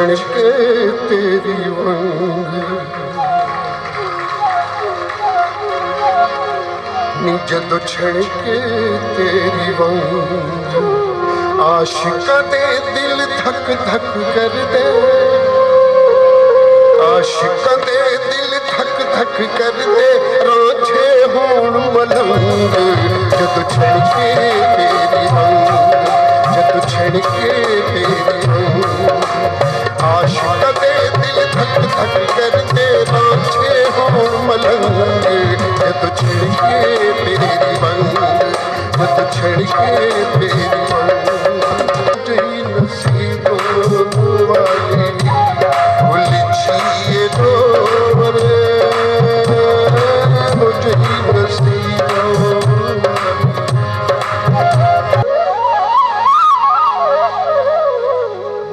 छड़के तेरी वंग नी जदों छड़के तेरी वंग आशिकां दे दिल धक धक कर दे आशिकां दे दिल धक धक कर दे रोजे होण मलंग जदों छड़के तेरी वंग जदों छड़के तेरी वंग आशिकां दे दिल धक धक कर दे रोजे होण मलंग जदों छड़के तेरी वंग जदों छड़के तेरी वंग तेरी नसीबों वाली उलझिए डोरे मुझे नसीबों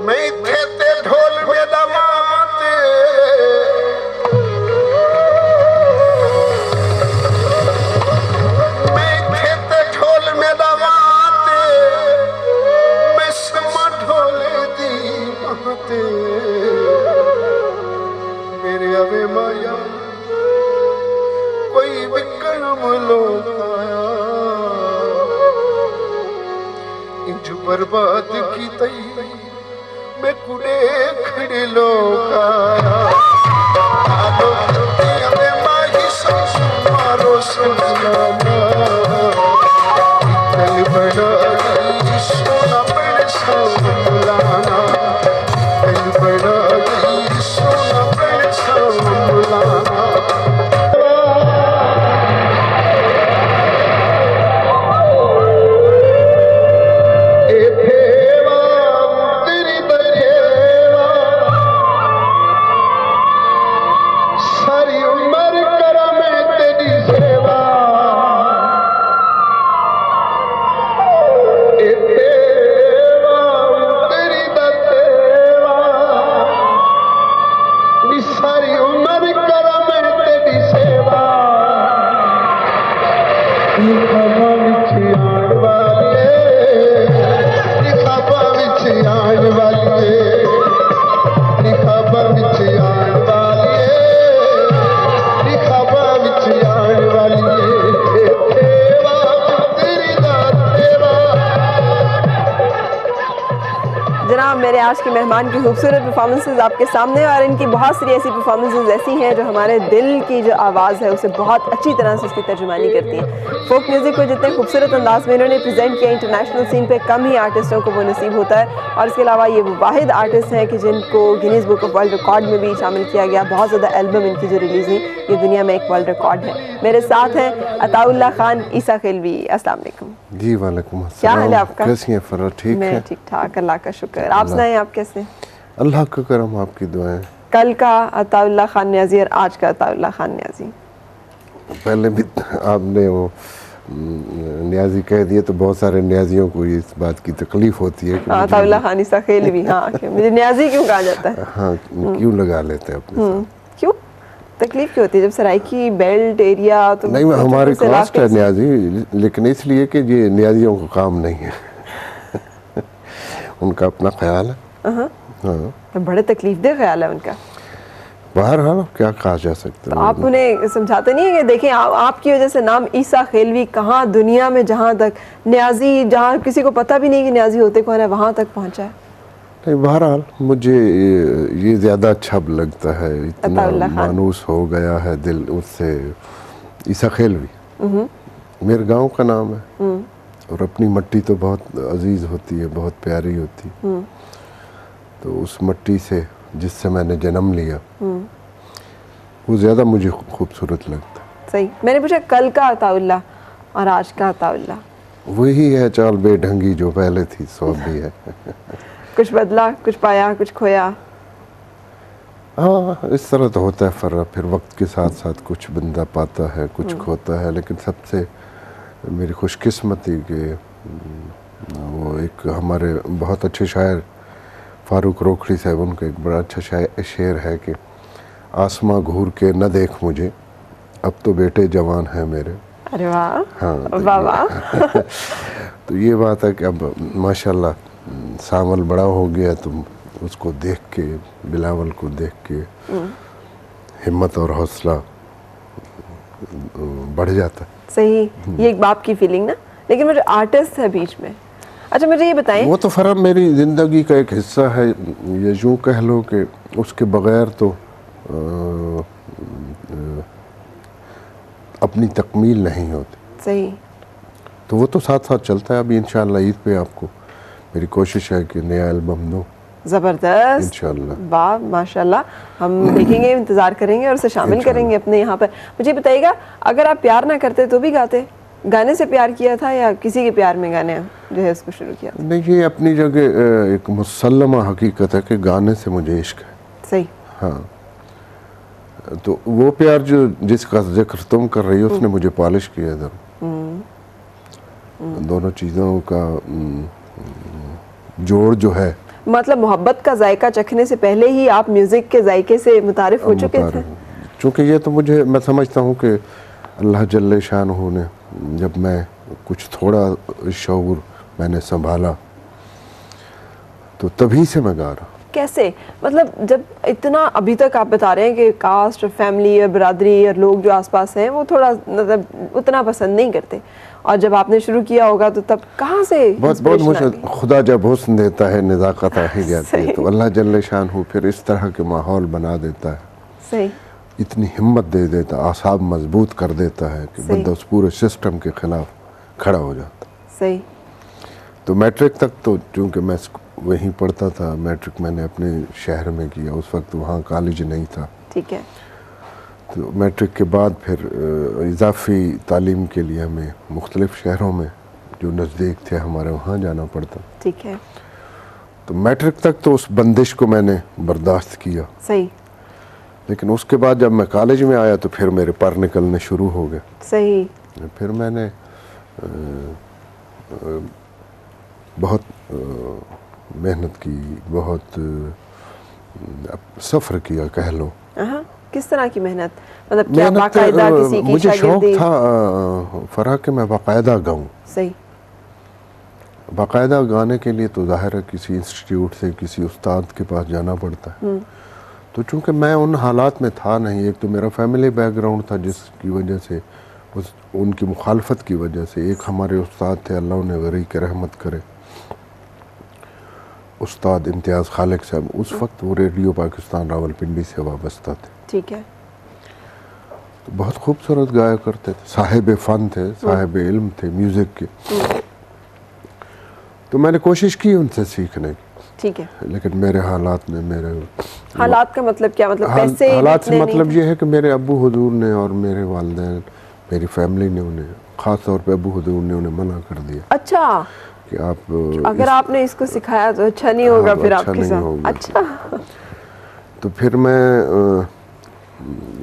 मैं थे ते ढोल में दबाते मैं थे ते ढोल में दबाते मैं समा ढोले दी महते मेरे अवे माया कोई विक्रम लोग आया इंज बर्बाद की तई मैं कुड़े खड़े लोग आया अवे माही संसु मारो संसलाना दिल बड़ा सोना बड़े संसलाना दिल बड़ा सोना बड़े संसलाना मेरे आज के मेहमान की खूबसूरत परफॉर्मेंसेस आपके सामने और इनकी बहुत सारी ऐसी परफॉर्मेंसेस ऐसी हैं जो हमारे दिल की जो आवाज़ है उसे बहुत अच्छी तरह से उसकी तर्जुमानी करती हैं। फोक म्यूज़िक को जितने खूबसूरत अंदाज में इन्होंने प्रेजेंट किया इंटरनेशनल सीन पे कम ही आर्टिस्टों को वो नसीब होता है और इसके अलावा ये वो वाहिद आर्टिस्ट हैं कि जिनको Guinness book of world record में भी शामिल किया गया। बहुत ज़्यादा एल्बम इनकी जो रिलीज़ हुई ये दुनिया में एक वर्ल्ड रिकॉर्ड है। मेरे साथ हैं अताउल्लाह खान ईसा खिलवी। अस्सलाम वालेकुम। जी वालेकुम अस्सलाम। क्या हाल है आपका? कैसी हैं फरा? ठीक है, मैं ठीक ठाक, अल्लाह का शुक्र। आप सुनाएं, आप कैसे? अल्लाह का करम, आपकी दुआएं। कल का अताउल्लाह खान न्याज़ी और आज का अताउल्लाह खान न्याज़ी। पहले भी आपने वो न्याज़ी कह दिए तो बहुत सारे न्याज़ियों को इस बात की तकलीफ होती है कि अताउल्लाह खान ईसा खिलवी। हाँ, मुझे न्याज़ी क्यों कहा जाता है? हाँ, क्यों लगा लेते हैं अपने साथ? क्यों तकलीफ क्यों होती है? जब सराइकी बेल्ट एरिया तो नहीं, हमारी कास्ट है न्याज़ी, लेकिन इसलिए कि ये न्याज़ियों का काम नहीं है उनका अपना ख्याल है। हाँ, तो बड़े तकलीफदेह ख्याल है उनका। बहरहाल क्या कहा जा सकता है। तो आप उन्हें समझाते नहीं है कि देखें आपकी वजह से नाम ईसा खिलवी कहाँ दुनिया में जहाँ तक न्याज़ी, जहाँ किसी को पता भी नहीं कि न्याज़ी होते कौन है, वहाँ तक पहुँचा है। नहीं, बहरहाल मुझे ये ज़्यादा अच्छा लगता है, इतना मानूस हो गया है दिल उससे। ईसा खिलवी मेरे गांव का नाम है और अपनी मट्टी तो बहुत अजीज़ होती है, बहुत प्यारी होती है। तो उस मट्टी से जिससे मैंने जन्म लिया वो ज़्यादा मुझे खूबसूरत लगता है। सही। मैंने पूछा कल का अताउल्लाह और आज का अताउल्लाह वही है, चाल बेढंगी जो पहले थी सो भी है कुछ बदला, कुछ पाया, कुछ खोया। हाँ, इस तरह तो होता है फ़र्क। फिर वक्त के साथ साथ कुछ बंदा पाता है, कुछ खोता है। लेकिन सबसे मेरी खुशकिस्मती कि वो एक हमारे बहुत अच्छे शायर फ़ारूक रोखड़ी साहब, उनका एक बड़ा अच्छा शेर है कि आसमां घूर के न देख मुझे, अब तो बेटे जवान हैं मेरे। अरे वाह। हाँ, वाह वाह तो ये बात है कि अब माशाल्लाह सामल बड़ा हो गया तो उसको देख के, बिलावल को देख के हिम्मत और हौसला बढ़ जाता है। सही, ये एक बाप की फीलिंग ना। लेकिन मुझे आर्टिस्ट है बीच में। अच्छा मुझे ये बताएं, वो तो फर्क मेरी ज़िंदगी का एक हिस्सा है, ये यूँ कह लो कि उसके बगैर तो अपनी तकमील नहीं होती। सही, तो वो तो साथ साथ चलता है। अभी इंशाल्लाह ईद पे आपको मेरी कोशिश है कि नया एल्बम दूँ जबरदस्त, इंशाल्लाह। वाह माशाल्लाह, हम देखेंगे, इंतजार करेंगे और उसे शामिल करेंगे अपने यहाँ पर। मुझे बताइएगा, अगर आप प्यार ना करते तो भी गाते? गाने से प्यार किया था या किसी के प्यार में गाने जो है उसको शुरू किया था? नहीं, ये अपनी जगह एक मुसल्लमा हकीकत है कि गाने से मुझे इश्क है। सही, हाँ, तो वो प्यार जो जिसका जिक्र तुम कर रही हो उसने मुझे पॉलिश किया था। दोनों चीज़ों का जोड़ जो है, मतलब मोहब्बत का जायका चखने से पहले ही आप म्यूजिक के जायके से मुतारिफ हो चुके थे? चूँकि ये तो मुझे, मैं समझता हूँ कि अल्लाह जल्ले शानहू ने जब मैं कुछ थोड़ा शऊर मैंने संभाला तो तभी से मैं गा रहा। कैसे? मतलब जब इतना अभी तक आप बता रहे हैं कि कास्ट और फैमिली और बरादरी और लोग जो आसपास हैं वो थोड़ा मतलब उतना पसंद नहीं करते, और जब आपने शुरू किया होगा तो तब कहाँ से? बहुत मुझे खुदा जब हुस्न देता है निज़ाकत आ ही जाती है, तो अल्लाह जल्ले शानहू फिर इस तरह के माहौल बना देता है। सही, इतनी हिम्मत दे देता, आसाब मजबूत कर देता है कि बंदा उस पूरे सिस्टम के खिलाफ खड़ा हो जाता। सही। तो मैट्रिक तक तो चूँकि मैं वहीं पढ़ता था, मैट्रिक मैंने अपने शहर में किया, उस वक्त वहाँ कॉलेज नहीं था। ठीक है। तो मैट्रिक के बाद फिर इजाफी तालीम के लिए हमें मुख्तलिफ शहरों में जो नज़दीक थे हमारे वहाँ जाना पड़ता। ठीक है। तो मैट्रिक तक तो उस बंदिश को मैंने बर्दाश्त किया। सही। लेकिन उसके बाद जब मैं कॉलेज में आया तो फिर मेरे पर निकलने शुरू हो गए। सही। फिर मैंने बहुत मेहनत की, बहुत सफ़र किया कह लो। किस तरह की मेहनत? मतलब क्या बाकायदा किसी की मुझे शौक था फरहा कि मैं बाकायदा गाऊं। सही। बाकायदा गाने के लिए तो जाहिर है किसी इंस्टीट्यूट से, किसी उस्ताद के पास जाना पड़ता है। तो चूँकि मैं उन हालात में था नहीं, एक तो मेरा फैमिली बैकग्राउंड था जिसकी वजह से, उनकी मुखालफत की वजह से, एक हमारे उस्ताद थे अल्लाह उन्हें गरी के रहमत करे, उस्ताद इम्तियाज़ खालिक साहब, उस वक्त वो रेडियो पाकिस्तान रावलपिंडी से वाबस्ता थे। ठीक है। तो बहुत खूबसूरत गाया करते थे, साहिब फ़न थे, साहिब इल्म थे म्यूज़िक के। तो मैंने कोशिश की उनसे सीखने की। ठीक है। लेकिन मेरे हालात ने, मेरे हालात का मतलब क्या? मतलब पैसे? हालात से मतलब ये है कि मेरे अब्बू हुजूर ने और मेरे वालिदैन, मेरी फैमिली ने उन्हें, ख़ास तौर पे अब्बू हुजूर ने उन्हें मना कर दिया। अच्छा, कि आप अगर आपने इसको सिखाया तो अच्छा नहीं होगा फिर आपके साथ। अच्छा। तो फिर मैं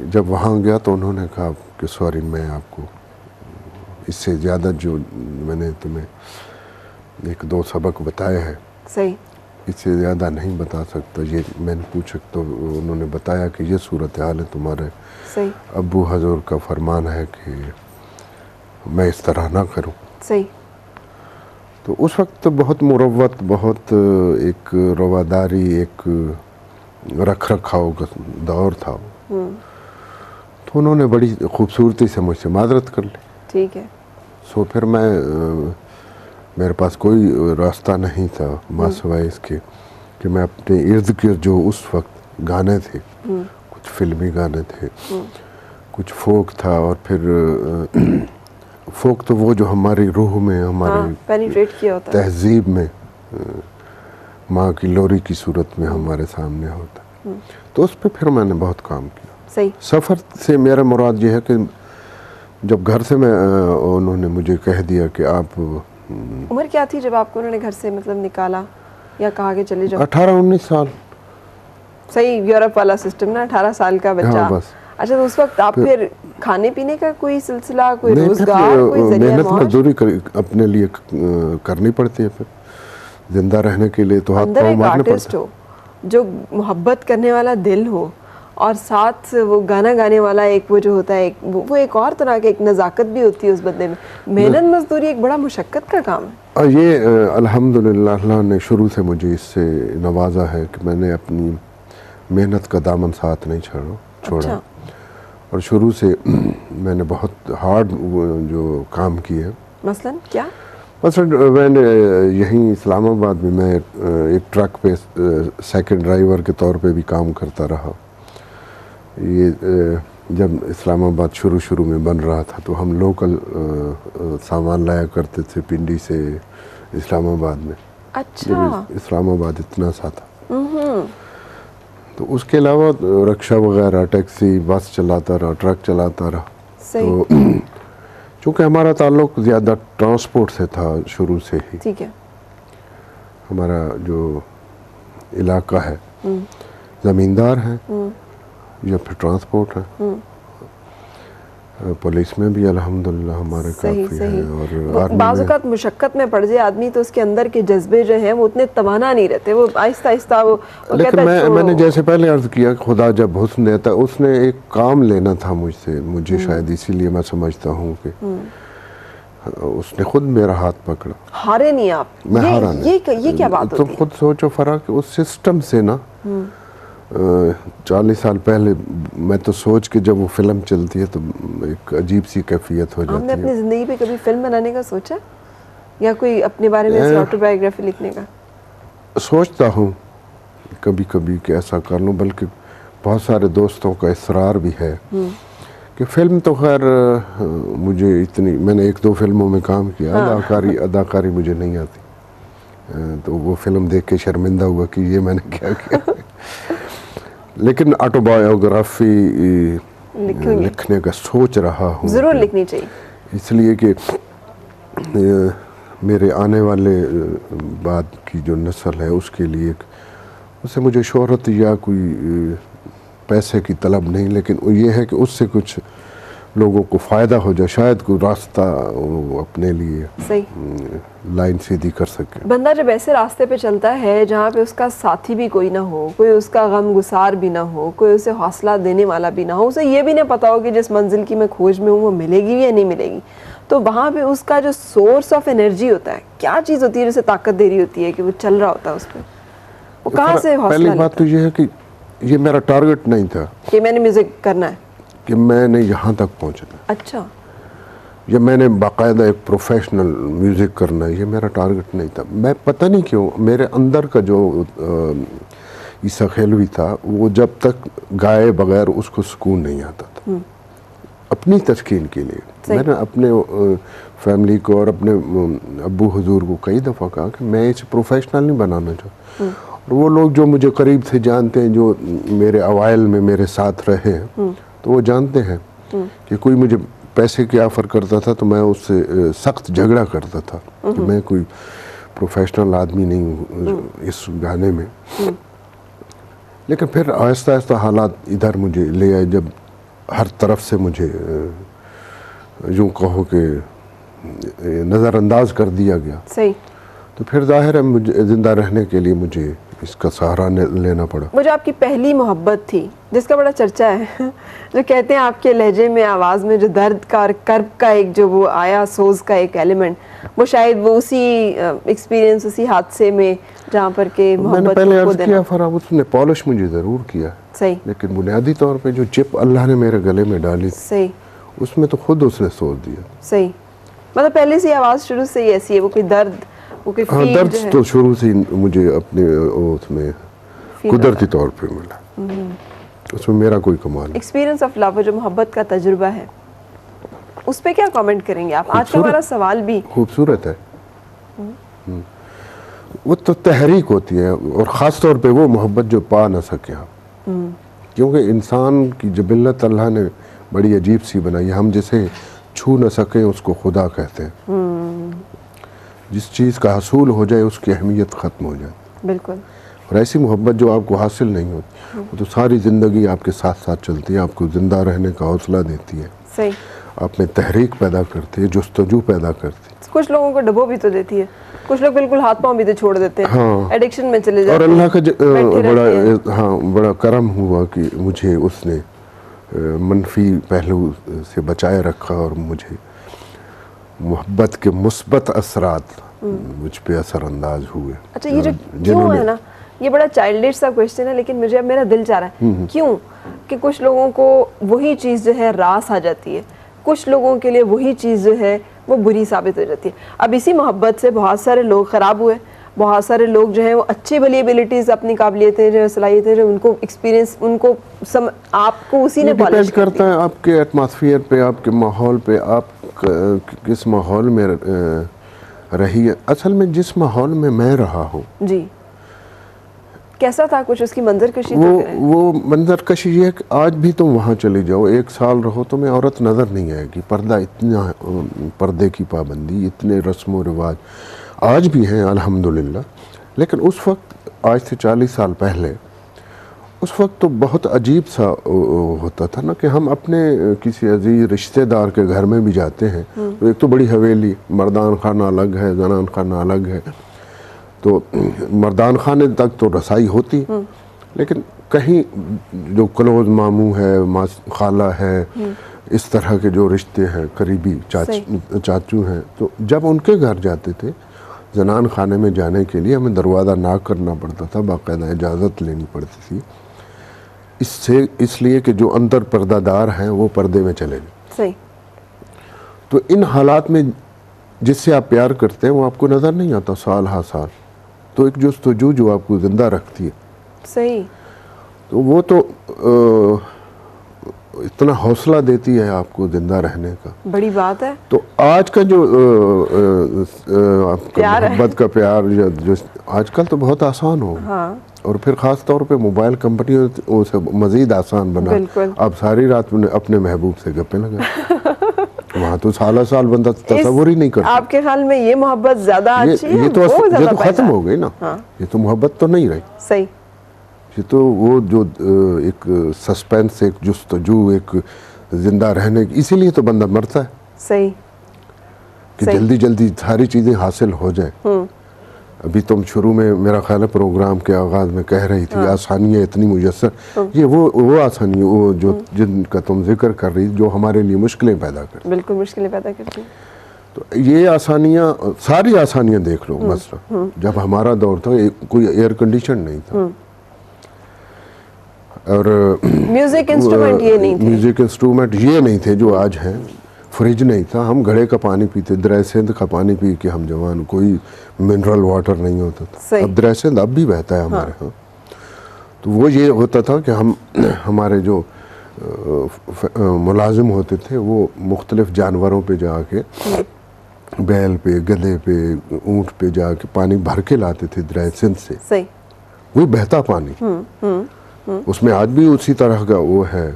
जब वहाँ गया तो उन्होंने कहा कि सॉरी, मैं आपको इससे ज़्यादा जो मैंने तुम्हें एक दो सबक बताए हैं, सही, इससे ज़्यादा नहीं बता सकता। ये मैंने पूछा तो उन्होंने बताया कि ये सूरत हाल है तुम्हारे, सही, अब्बू हजूर का फरमान है कि मैं इस तरह ना करूं। सही। तो उस वक्त तो बहुत मुरव्वत, बहुत एक रवादारी, एक रख रखाव का दौर था। तो उन्होंने बड़ी खूबसूरती से मुझसे माजरत कर ली। ठीक है। सो फिर मैं, मेरे पास कोई रास्ता नहीं था मासवाए इसके कि मैं अपने इर्द गिर्द जो उस वक्त गाने थे, कुछ फिल्मी गाने थे, कुछ फोक था, और फिर फोक तो वो जो हमारी रूह में, हमारी पेनिट्रेट किया होता है, तहजीब में, माँ की लोरी की सूरत में हमारे सामने होता है। तो उस पर फिर मैंने बहुत काम किया। सही। सफ़र से मेरा मुराद ये है कि जब घर से मैं, उन्होंने मुझे कह दिया कि आप, उम्र क्या थी जब आपको उन्होंने घर से मतलब निकाला या कहा कि चले जाओ? 18-19 साल। सही, यूरोप वाला सिस्टम ना, 18 साल का बच्चा। हाँ, बस। अच्छा, तो उस वक्त आप फिर खाने पीने का कोई सिलसिला, कोई रोजगार, कोई जरिया मेहनत मौज? मजदूरी अपने लिए करनी पड़ती है, फिर जिंदा रहने के लिए तो हाथ पाँव मारने पड़ते हैं। जो मोहब्बत करने वाला दिल हो और साथ वो गाना गाने वाला एक वो जो होता है एक वो एक और तरह की एक नज़ाकत भी होती है उस बंदे में। मेहनत मजदूरी एक बड़ा मुशक्क़त का काम है। और ये अल्हम्दुलिल्लाह अल्लाह ने शुरू से मुझे इससे नवाजा है कि मैंने अपनी मेहनत का दामन साथ नहीं छोड़ा। अच्छा। और शुरू से मैंने बहुत हार्ड जो काम किए। मसलन क्या? मसलन मैंने यहीं इस्लामाबाद में मैं एक ट्रक पे सेकंड ड्राइवर के तौर पे भी काम करता रहा। ये जब इस्लामाबाद शुरू में बन रहा था तो हम लोकल सामान लाया करते थे पिंडी से इस्लामाबाद में। अच्छा। इस्लामाबाद इतना सा था। तो उसके अलावा रिक्शा वगैरह, टैक्सी, बस चलाता रहा, ट्रक चलाता रहा। तो चूँकि हमारा ताल्लुक ज़्यादा ट्रांसपोर्ट से था शुरू से ही। ठीक है। हमारा जो इलाका है ज़मींदार है या फिर ट्रांसपोर्ट है। पुलिस में भी अल्हम्दुलिल्लाह हमारे काफ़ी है। और बाज़-औक़ात मुशक्क़त में पड़ जाए आदमी तो उसके अंदर के जज्बे जो हैं वो उतने तवाना नहीं रहते, वो आहिस्ता आहिस्ता वो लेकिन मैंने जैसे पहले अर्ज़ किया खुदा जब हुस्न देता उसने एक काम लेना था मुझसे, मुझे शायद इसीलिए मैं समझता हूँ कि उसने खुद मेरा हाथ पकड़ा। हारे नहीं आप? मैं हारा नहीं। ये क्या बात होती है? तुम खुद सोचो फ़र्क उस सिस्टम से ना 40 साल पहले मैं तो सोच के जब वो फिल्म चलती है तो एक अजीब सी कैफियत हो जाती है। आपने अपनी ज़िंदगी पे कभी फिल्म बनाने का सोचा या कोई अपने बारे में ऑटोबायोग्राफी लिखने का? सोचता हूँ कभी कभी कि ऐसा कर लूँ, बल्कि बहुत सारे दोस्तों का इसरार भी है कि फिल्म तो खैर मुझे इतनी, मैंने 1-2 फिल्मों में काम किया। अदाकारी मुझे नहीं आती। तो वो फिल्म देख के शर्मिंदा हुआ कि ये मैंने क्या किया। लेकिन ऑटोबायोग्राफी लिखने का सोच रहा हूँ। ज़रूर लिखनी चाहिए। इसलिए कि मेरे आने वाले बाद की जो नस्ल है उसके लिए, उससे मुझे शोहरत या कोई पैसे की तलब नहीं, लेकिन ये है कि उससे कुछ लोगों को फ़ायदा हो जाए, शायद कोई रास्ता अपने लिए सही लाइन सीधी कर सके। बंदा जब ऐसे रास्ते पे चलता है जहाँ पे उसका साथी भी कोई ना हो, कोई उसका गम गुसार भी ना हो, कोई उसे हौसला देने वाला भी ना हो, उसे ये भी नहीं पता हो कि जिस मंजिल की मैं खोज में हूँ वो मिलेगी या नहीं मिलेगी, तो वहाँ पे उसका जो सोर्स ऑफ एनर्जी होता है, क्या चीज़ होती है जिसे ताकत दे रही होती है कि वो चल रहा होता है उस पर, वो कहाँ से हौसला? पहली बात तो ये है कि ये मेरा टारगेट नहीं था कि मैंने म्यूज़िक करना है, कि मैंने यहाँ तक पहुँचना। अच्छा। या मैंने बाकायदा एक प्रोफेशनल म्यूज़िक करना है, ये मेरा टारगेट नहीं था। मैं पता नहीं क्यों मेरे अंदर का जो ईसा खेलवी था वो जब तक गाए बगैर उसको सुकून नहीं आता था। अपनी तस्कीन के लिए मैंने अपने फैमिली को और अपने अब्बू हुजूर को कई दफ़ा कहा कि मैं इसे प्रोफेशनल नहीं बनाना चाहता। और वो लोग जो मुझे करीब से जानते हैं, जो मेरे अवाइल में मेरे साथ रहे हैं, तो वो जानते हैं कि कोई मुझे पैसे की ऑफ़र करता था तो मैं उससे सख्त झगड़ा करता था कि मैं कोई प्रोफेशनल आदमी नहीं हूँ इस गाने में। लेकिन फिर आहिस्ता आहिस्ता हालात इधर मुझे ले आए, जब हर तरफ से मुझे यूँ कहो कि नज़रअंदाज कर दिया गया। सही। तो फिर जाहिर है मुझे ज़िंदा रहने के लिए मुझे इसका सहारा लेना पड़ा। वो जो आपकी पहली मोहब्बत थी जिसका बड़ा चर्चा है, जो कहते हैं आपके लहजे में, आवाज़ में जो दर्द का और कर्ब का एक जो वो आया, सोज का एक एलिमेंट, वो शायद वो उसी एक्सपीरियंस, उसी हादसे में जहाँ पर के मोहब्बत मैंने पहले अर्ज़ किया फराब, उसने पॉलिश मुझे ज़रूर किया। सही। लेकिन बुनियादी तौर पे जो चिप अल्लाह ने मेरे गले में डाली, सही, उसमें तो खुद उसने सोच दिया। सही। मतलब पहले से आवाज़ शुरू से ही ऐसी है, वो कोई दर्द, वो कोई हाँ, दर्द तो शुरू से मुझे अपने उसमें कुदरती तौर पे मिला। उसमें मेरा कोई कमाल। एक्सपीरियंस ऑफ लव, जो मोहब्बत का तजुर्बा है, उस पे क्या कमेंट करेंगे आप? आज का हमारा सवाल भी खूबसूरत है। वो तो तहरीक होती है, और ख़ास तौर पे वो मोहब्बत जो पा ना सके आप, क्योंकि इंसान की जबिल्लत अल्लाह ने बड़ी अजीब सी बनाई है। हम जिसे छू न सके उसको खुदा कहते हैं। जिस चीज़ का हासिल हो जाए उसकी अहमियत ख़त्म हो जाए। बिल्कुल। और ऐसी मोहब्बत जो आपको हासिल नहीं होती, वो तो सारी ज़िंदगी आपके साथ साथ चलती है, आपको ज़िंदा रहने का हौसला देती है। सही। आप में तहरीक पैदा करती है, जुस्तजू पैदा करती है। कुछ लोगों को डबो भी तो देती है, कुछ लोग बिल्कुल हाथ पांव भी तो छोड़ देते हैं, हाँ, एडिक्शन में चले जाते और हैं। अल्लाह का बड़ा करम हुआ कि मुझे उसने मनफी पहलू से बचाए रखा और मुझे मोहब्बत के मुस्बत असरात मुझ पे असरअंदाज हुए। अच्छा, ये जो क्यों है ना, ये बड़ा चाइल्डिश सा क्वेश्चन है, लेकिन मुझे अब मेरा दिल चाह रहा है क्यों कि कुछ लोगों को वही चीज़ जो है रास आ जाती है, कुछ लोगों के लिए वही चीज़ जो है वो बुरी साबित हो जाती है। अब इसी मोहब्बत से बहुत सारे लोग ख़राब हुए, बहुत सारे लोग जो हैं वो अच्छी भली एबिलिटीज़, अपनी काबिलियतें जो सलाहियतें जो उनको एक्सपीरियंस उनको आपको उसी ने डिपेंड करता है आपके एटमॉस्फेयर पे, आपके माहौल पे, आप किस माहौल में रही है। असल में जिस माहौल में मैं रहा हूँ जी, कैसा था कुछ उसकी मंजरकशी? वो मंजरकशी ये है कि आज भी तुम वहाँ चले जाओ, 1 साल रहो, तुम्हें औरत नज़र नहीं आएगी। पर्दा इतना, पर्दे की पाबंदी, इतने रस्म व रिवाज आज भी हैं अल्हम्दुलिल्लाह। लेकिन उस वक्त, आज से 40 साल पहले, उस वक्त तो बहुत अजीब सा होता था ना कि हम अपने किसी अजीज रिश्तेदार के घर में भी जाते हैं तो एक तो बड़ी हवेली, मर्दान खाना अलग है, जनान खाना अलग है, तो मर्दान खाने तक तो रसाई होती, लेकिन कहीं जो क्लोज मामू है, खाला है, इस तरह के जो रिश्ते हैं, करीबी चाचू हैं, तो जब उनके घर जाते थे जनान खाने में जाने के लिए हमें दरवाज़ा नाक करना पड़ता था, बाकायदा इजाज़त लेनी पड़ती थी, इसलिए कि जो अंदर पर्दादार हैं वो पर्दे में चले गए। सही। तो इन हालात में जिससे आप प्यार करते हैं वो आपको नज़र नहीं आता साल हा साल, तो एक जुस्तजू जो आपको ज़िंदा रखती है। सही। तो वो तो इतना हौसला देती है आपको जिंदा रहने का, बड़ी बात है। तो आज का जो आपका मोहब्बत का प्यार जो आजकल तो बहुत आसान हो, हाँ। और फिर ख़ास तौर पे मोबाइल कंपनियों से मज़ीद आसान बना। आप सारी रात अपने महबूब से गप्पे लगा वहाँ तो साल बंदा तस्वुर ही नहीं करता। आपके ख्याल में ये मोहब्बत ज़्यादा अच्छी है? ये तो ख़त्म हो गई ना, हाँ। ये तो मोहब्बत तो नहीं रही। सही। ये तो वो जो एक सस्पेंस, एक जुस्तजू, एक जिंदा रहने, इसीलिए तो बंदा मरता है। सही। कि जल्दी जल्दी सारी चीज़ें हासिल हो जाए। अभी तुम शुरू में मेरा ख्याल है प्रोग्राम के आगाज़ में कह रही थी, आसानियाँ इतनी मुयस्सर, ये वो आसानी, वो जो जिनका तुम जिक्र कर रही, जो हमारे लिए मुश्किलें पैदा करती। बिल्कुल मुश्किलें पैदा करती। तो ये आसानियाँ, सारी आसानियाँ देख लो। मसला जब हमारा दौर था कोई एयर कंडीशन नहीं था, और म्यूजिक इंस्ट्रूमेंट ये नहीं थे जो आज हैं। फ्रिज नहीं था, हम घड़े का पानी पीते, दरिया सिंध का पानी पी के हम जवान, कोई मिनरल वाटर नहीं होता था। अब दरिया सिंध अब भी बहता है हमारे यहाँ। तो वो ये होता था कि हमारे जो मुलाजिम होते थे वो मुख्तलिफ जानवरों पे जाके, बैल पे, गधे पे, ऊँट पे जाके पानी भर के लाते थे दरिया सिंध से। वो बहता पानी, उसमें आज भी उसी तरह का वो है,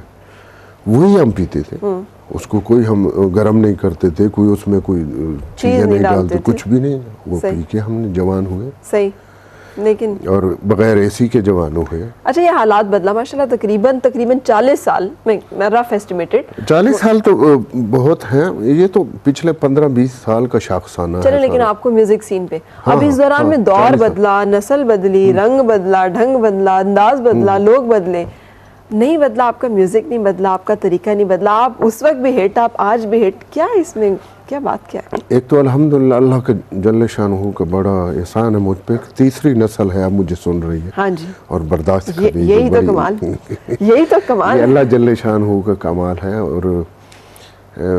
वही हम पीते थे। उसको कोई हम गर्म नहीं करते थे, कोई उसमें कोई चीज़ें नहीं डालते, कुछ भी नहीं। वो पी के हमने जवान हुए। सही। लेकिन और बगैर एसी के जवान हुए। अच्छा, ये हालात बदला माशाल्लाह, तकरीबन 40 साल में, रफ एस्टिमेटेड 40 साल तो बहुत हैं, ये तो पिछले 15-20 साल का शाखसाना है। लेकिन आपको म्यूजिक सीन पे अब इस दौरान में दौर बदला, नस्ल बदली, रंग बदला, ढंग बदला, अंदाज बदला, लोग बदले, नहीं बदला, आपका म्यूजिक नहीं बदला, आपका तरीका नहीं बदला, आप उस वक्त भी हिट, आप आज भी हिट। क्या इसमें क्या बात क्या है? एक तो अल्हम्दुलिल्लाह अल्लाह के जल्ले शानहू का बड़ा एहसान है मुझ पे, तीसरी नस्ल है अब मुझे सुन रही है। हाँ जी। और बर्दाश्त कर रही है। यही तो कमाल यही तो कमाल है, अल्लाह जल्ले शानहू का कमाल है। और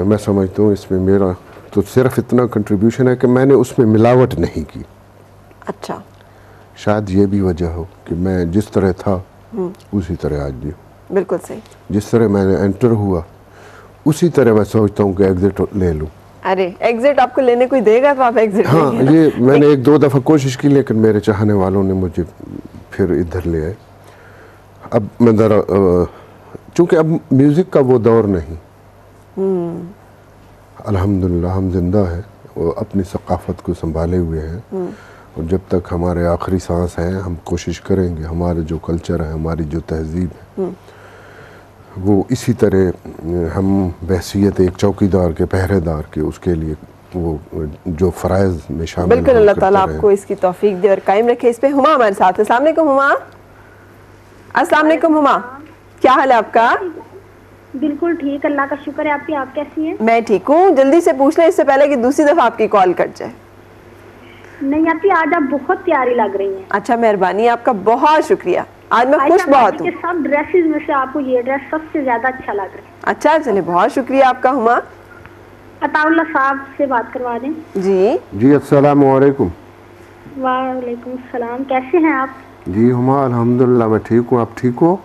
मैं समझता हूँ इसमें मेरा तो सिर्फ इतना कंट्रीब्यूशन है कि मैंने उसमें मिलावट नहीं की। अच्छा। शायद ये भी वजह हो कि मैं जिस तरह था उसी तरह आज भी। बिल्कुल सही। जिस तरह मैंने एंटर हुआ उसी तरह मैं सोचता हूँ कि एग्जिट ले लूँ। अरे एग्जिट आपको लेने कोई देगा तो आप एग्जिट हाँ, ये मैंने 1-2 दफ़ा कोशिश की, लेकिन मेरे चाहने वालों ने मुझे फिर इधर ले आए। अब मैं ज़रा चूँकि अब म्यूज़िक का वो दौर नहीं, अल्हम्दुलिल्लाह हम जिंदा हैं, वो अपनी सकाफ़त को संभाले हुए हैं, और जब तक हमारे आखिरी सांस हैं हम कोशिश करेंगे हमारे जो कल्चर है, हमारी जो तहजीब है, वो इसी तरह हम बहसियत एक चौकीदार के, पहरेदार के, उसके लिए वो जो फ़राइज़ में शामिल। बिल्कुल, अल्लाह ताला आपको इसकी तौफीक दे और कायम रखे इस पे। हुमा हमारे साथ है। अस्सलाम वालेकुम हुमा। अस्सलाम वालेकुम हुमा, क्या हाल है आपका? बिल्कुल ठीक, अल्लाह का शुक्र है। आप कैसी हैं? मैं ठीक हूँ। जल्दी से पूछ लें इससे पहले कि दूसरी दफा आपकी कॉल कट जाए। नहीं आपी, आज आप बहुत प्यारी लग रही हैं। अच्छा, मेहरबानी, आपका बहुत शुक्रिया। आज मैं खुश बहुत हूँ। सब ड्रेसेस में से आपको ये ड्रेस सबसे ज्यादा अच्छा लग रहा है। अच्छा, चले, बहुत शुक्रिया आपका हुमा। अताउल्लाह साहब से बात करवा दें। जी अस्सलाम वालेकुम। वालेकुम सलाम, कैसे हैं आप? जी हुमा, अल्हम्दुलिल्लाह मैं ठीक हूँ, आप ठीक हो?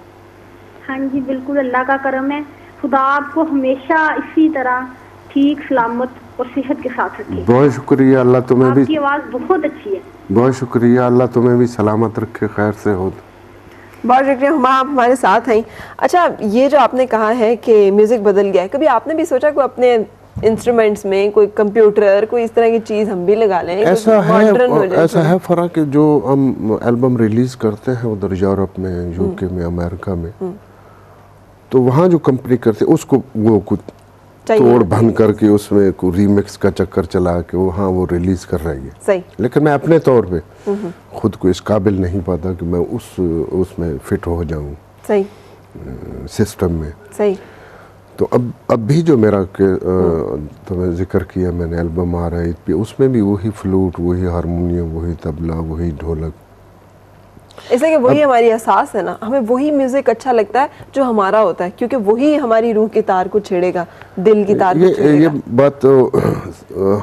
हाँ जी बिल्कुल, अल्लाह का करम है। खुदा आपको हमेशा इसी तरह ठीक, सलामत और सेहत के साथ रखे। बहुत शुक्रिया, अल्लाह तुम्हें भी। आपकी आवाज़ बहुत अच्छी है। बहुत शुक्रिया, अल्लाह तुम्हें भी सलामत रखे, खैर से हो। बहुत शुक्रिया हुमा, आप हमारे साथ हैं। अच्छा, ये जो आपने कहा है कि म्यूज़िक बदल गया है, कभी आपने भी सोचा कि अपने इंस्ट्रूमेंट्स में कोई कंप्यूटर, कोई इस तरह की चीज़ हम भी लगा लें? ऐसा है फ़र्क कि जो हम एल्बम रिलीज़ करते हैं उधर यूरोप में, यूके में, अमेरिका में, तो वहाँ जो कंपनी करते उसको वो कुछ तोड़ भन करके उसमें कोई रीमिक्स का चक्कर चला के वहाँ वो रिलीज़ कर रही है। सही। लेकिन मैं अपने तौर पे खुद को इस काबिल नहीं पाता कि मैं उसमें फिट हो जाऊँ। सही। सिस्टम में। सही। तो अब भी जो मेरा तो मैं जिक्र किया मैंने, एल्बम आ रहा है, उसमें भी वही फ्लूट, वही हारमोनियम, वही तबला, वही ढोलक, इसलिए कि वही हमारी एहसास है ना, हमें वही म्यूजिक अच्छा लगता है जो हमारा होता है, क्योंकि वही हमारी रूह की तार को छेड़ेगा, दिल की तार को छेड़ेगा। ये बात तो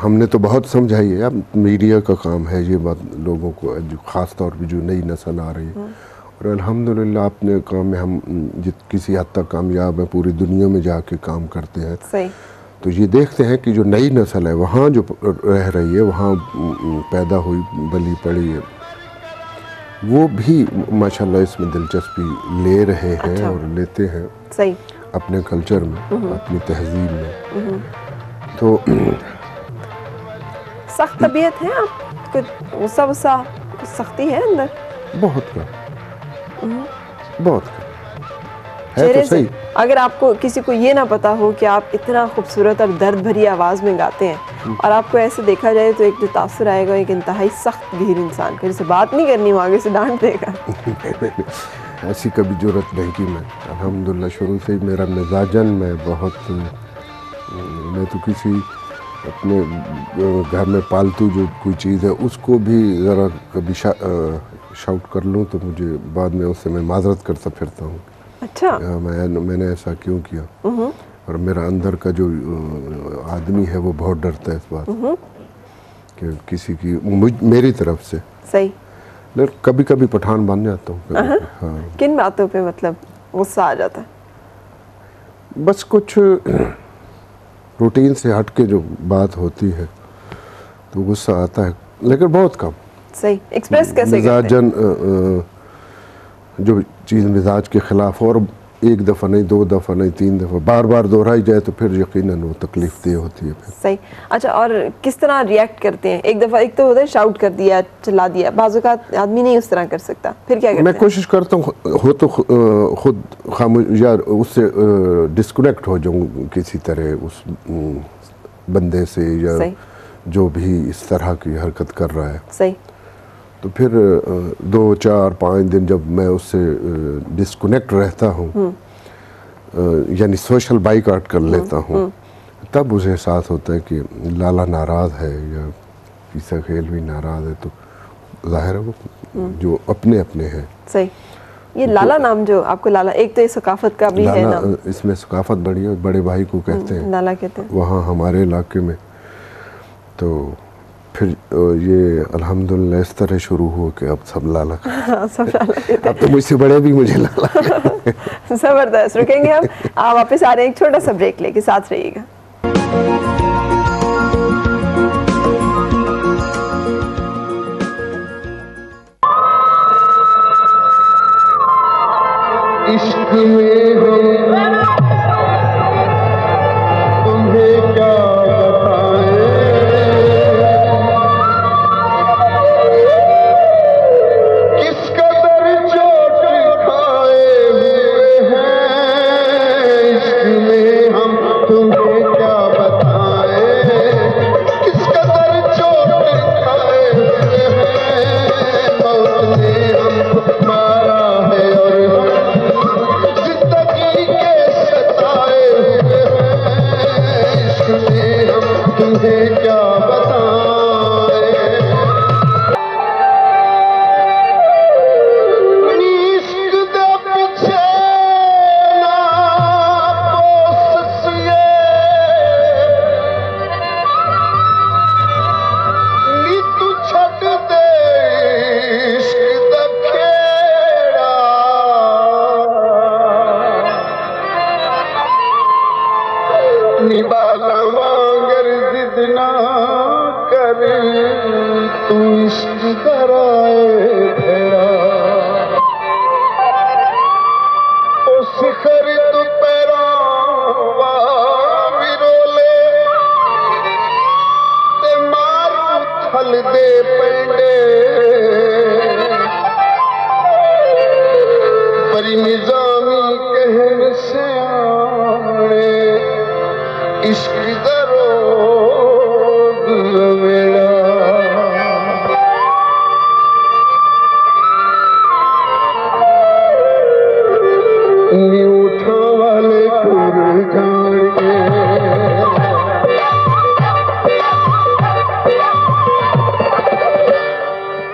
हमने तो बहुत समझाई है। अब मीडिया का काम है ये बात लोगों को, जो ख़ास तौर पे जो नई नस्ल आ रही है, और अल्हम्दुलिल्लाह अपने काम में हम किसी हद तक कामयाब हैं, पूरी दुनिया में जाके काम करते हैं। सही। तो ये देखते हैं कि जो नई नस्ल है वहाँ जो रह रही है, वहाँ पैदा हुई बली पड़ी है, वो भी माशाल्लाह इसमें दिलचस्पी ले रहे हैं। अच्छा। और लेते हैं। सही। अपने कल्चर में, अपनी तहजीब में। तो सख्त तबीयत है आप, कुछ गुस्सा कुछ सख्ती है अंदर? बहुत का बहुत का है तो सही। अगर आपको किसी को ये ना पता हो कि आप इतना खूबसूरत और दर्द भरी आवाज़ में गाते हैं और आपको ऐसे देखा जाए, तो एक जो तासुर आएगा एक इंतहाई सख्त गहीर इंसान का, जिसे बात नहीं करनी, वो आगे से डांट देगा। ऐसी कभी जरूरत नहीं की। मैं अल्हम्दुलिल्लाह शुरू से ही मेरा मिजाजन, मैं तो किसी अपने घर में पालतू जो कोई चीज़ है उसको भी ज़रा कभी शाउट कर लूँ तो मुझे बाद में उससे मैं माजरत करता फिरता हूँ। अच्छा। मैंने ऐसा क्यों किया, और मेरा अंदर का जो आदमी है वो बहुत डरता है इस बात कि किसी की मेरी तरफ से। सही। लेकिन कभी कभी पठान बन जाता हूँ। हाँ। किन बातों पे मतलब गुस्सा आ जाता है? बस कुछ रूटीन से हट के जो बात होती है तो गुस्सा आता है, लेकिन बहुत कम। सही। एक्सप्रेस कैसे मिजाजन जो चीज़ मिजाज के ख़िलाफ़, और एक दफ़ा नहीं, 2 दफ़ा नहीं, 3 दफ़ा बार बार दोहराई जाए तो फिर यकीनन वो तकलीफ दे होती है फिर। सही। अच्छा, और किस तरह रिएक्ट करते हैं? एक दफ़ा एक तो होता है शाउट कर दिया, चिल्ला दिया, बाज़ औक़ात आदमी नहीं उस तरह कर सकता, फिर क्या करते हैं? मैं कोशिश करता हूँ हो तो खुद खामोश या उससे डिस्कनेक्ट हो जाऊँ किसी तरह उस बंदे से, या जो भी इस तरह की हरकत कर रहा है। सही। तो फिर 2, 4, 5 दिन जब मैं उससे डिस्कनेक्ट रहता हूँ, यानी सोशल बाइकआउट कर लेता हूँ, तब मुझे एहसास होता है कि लाला नाराज़ है या ईसा खेल भी नाराज़ है, तो जाहिर है वो जो अपने अपने हैं। सही। ये लाला नाम जो आपको लाला, एक तो ये सकाफत का भी है नाम, इसमें सकाफत बड़ी है, बड़े भाई को कहते हैं, लाला कहते हैं वहाँ हमारे इलाके में। तो फिर ये अल्हम्दुलिल्लाह इस तरह शुरू हुआ कि अब सब लाला सब लाला कहते हैं। अब तो मुझसे बड़े भी मुझे लाला। जबरदस्त। रुकेंगे हम, आप वापस आ रहे हैं एक छोटा सा ब्रेक लेके, साथ रहिएगा। इश्क में हम तुम्हें क्या बताएं, किस कदर चोट खाए हुए हैं तू इश्क कराए भेड़ा ओ शिखर तू पैरावा विरोले ते मारू थल दे पेंडे परी निजामी कहन से आने इश्क दरोग लवेड़ा नी उठा वाले टुर जाएंगे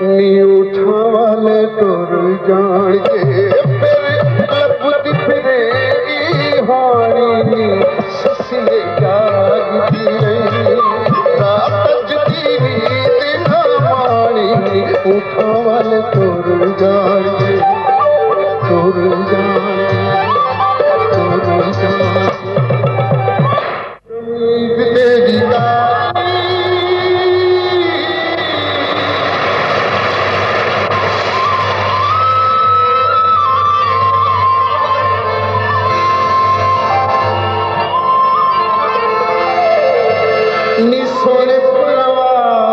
नी उठा वाले टुर जाएंगे फिर लपट फिरेगी हानी ससिए जागती रात जगीरी दिन मानी उठा वाले टुर जाएंगे टुर जाएंगे टुर जाएंगे उम्मीद तेरी नी सोने पुरवाली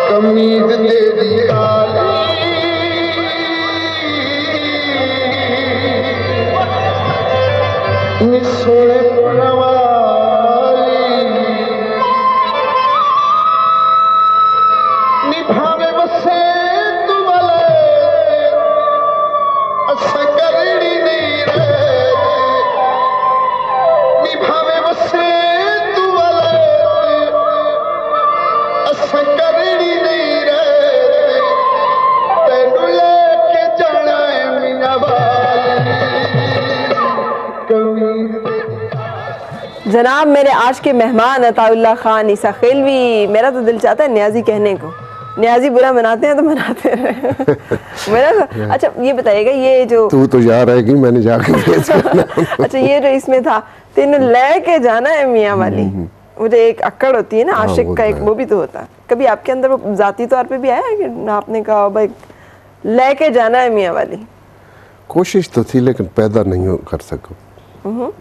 कमीज तेरी काली नी सोने पुरवाली नी भावे बसे तू वाले असा करनी नहीं रहती निभावे बसे तू वाले असा करनी नहीं रहती तेनू लेके जाना है मीना वाली कमीज जनाब मेरे आज के मेहमान अताउल्लाह खान ईसा खिलवी। मेरा तो दिल चाहता है न्याजी कहने को, न्याजी बुरा मनाते हैं तो मनाते रहे। मेरा तो अच्छा ये बताइएगा ये जो तू तो जा रहेगी मैंने जाके भेजा। अच्छा ये जो इसमें था तेनू लेके जाना है मियाँ वाली, मुझे एक अक्कड़ होती है ना आशिक वो का, तो एक है। वो भी तो होता है। कभी आपके अंदर वो जाती तौर पे भी आया है कि आपने कहा भाई लेके जाना है मियाँ वाली? कोशिश तो थी लेकिन पैदा नहीं कर सका। हाँ,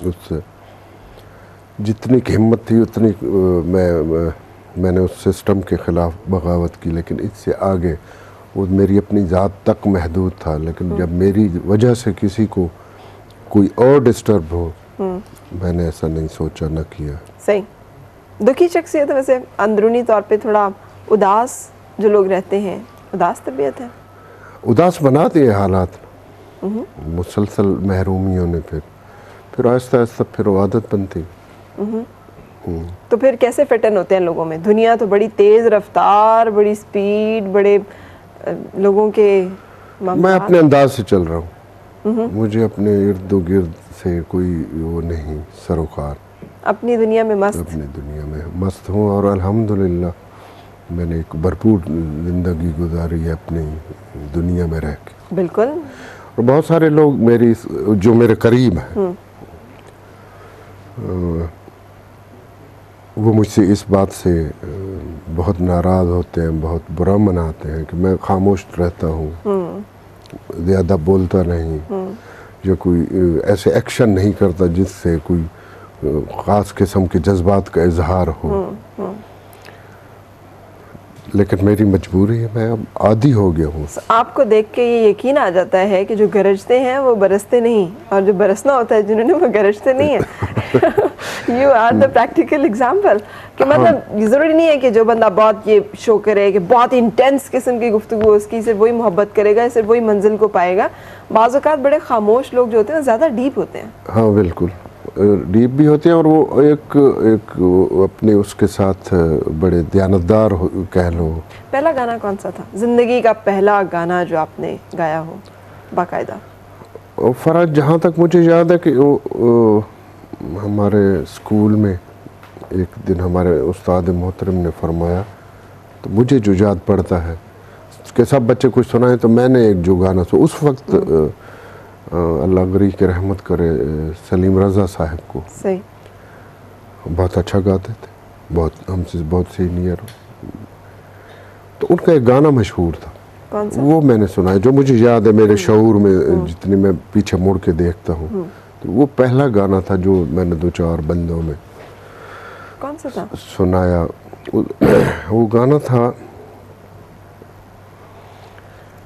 उससे जितनी की हिम्मत थी उतनी मैंने उस सिस्टम के ख़िलाफ़ बगावत की, लेकिन इससे आगे वो मेरी अपनी ज़ात तक महदूद था। लेकिन जब मेरी वजह से किसी को कोई और डिस्टर्ब हो, मैंने ऐसा नहीं सोचा, न किया। सही दुखी शख्सियत है वैसे, अंदरूनी तौर पे थोड़ा उदास जो लोग रहते हैं, उदास तबीयत है। उदास बना दिए हालात, मुसलसल महरूमियों ने। फिर आहिस्ता आहिस्ता फिर वो आदत बनती। तो फिर कैसे फिटन होते हैं लोगों में? दुनिया तो बड़ी तेज रफ्तार, बड़ी स्पीड, बड़े लोगों के मैं अपने अंदाज से चल रहा हूँ। मुझे अपने इर्द गिर्द से कोई वो नहीं सरोकार। अपनी दुनिया में मस्त। अपनी दुनिया में मस्त हूँ और अल्हम्दुलिल्लाह मैंने एक भरपूर ज़िंदगी गुजारी है अपनी दुनिया में रह के। बिल्कुल। और बहुत सारे लोग जो मेरे करीब हैं वो मुझसे इस बात से बहुत नाराज़ होते हैं, बहुत बुरा मनाते हैं कि मैं खामोश रहता हूँ, ज़्यादा बोलता नहीं, या कोई ऐसे एक्शन नहीं करता जिससे कोई ख़ास किस्म के जज्बात का इजहार हो। लेकिन मेरी मजबूरी है, मैं अब आदी हो गया हूँ। आपको देख के ये यकीन आ जाता है कि जो गरजते हैं वो बरसते नहीं, और जो बरसना होता है जिन्होंने वो गरजते नहीं है। You are the practical example कि मतलब ज़रूरी नहीं है कि जो बंदा बहुत ये शो करे कि बहुत इंटेंस किस्म की गुफ्तगू उसकी, सिर्फ वही मोहब्बत करेगा, सिर्फ वही मंजिल को पाएगा। बाज़ औक़ात बड़े खामोश लोग जो होते हैं ज़्यादा डीप होते हैं। हाँ बिल्कुल, डीप भी होते हैं और वो एक अपने उसके साथ बड़े दयानतदार कह लो। पहला गाना कौन सा था, ज़िंदगी का पहला गाना जो आपने गाया हो बाकायदा? फराज, जहाँ तक मुझे याद है कि वो हमारे स्कूल में एक दिन हमारे उस्ताद मोहतरम ने फरमाया, तो मुझे जो याद पड़ता है कि सब बच्चे कुछ सुनाए, तो मैंने एक जो गाना उस वक्त अल्लाह गरी के रहमत करे, सलीम रज़ा साहब को। सही। बहुत अच्छा गाते थे, बहुत हमसे बहुत सीनियर। तो उनका एक गाना मशहूर था, कौन सा? वो मैंने सुना है, जो मुझे याद है मेरे शऊर में, जितनी मैं पीछे मुड़ के देखता हूँ, तो वो पहला गाना था जो मैंने 2-4 बंदों में कौन सा था? सुनाया। वो गाना था,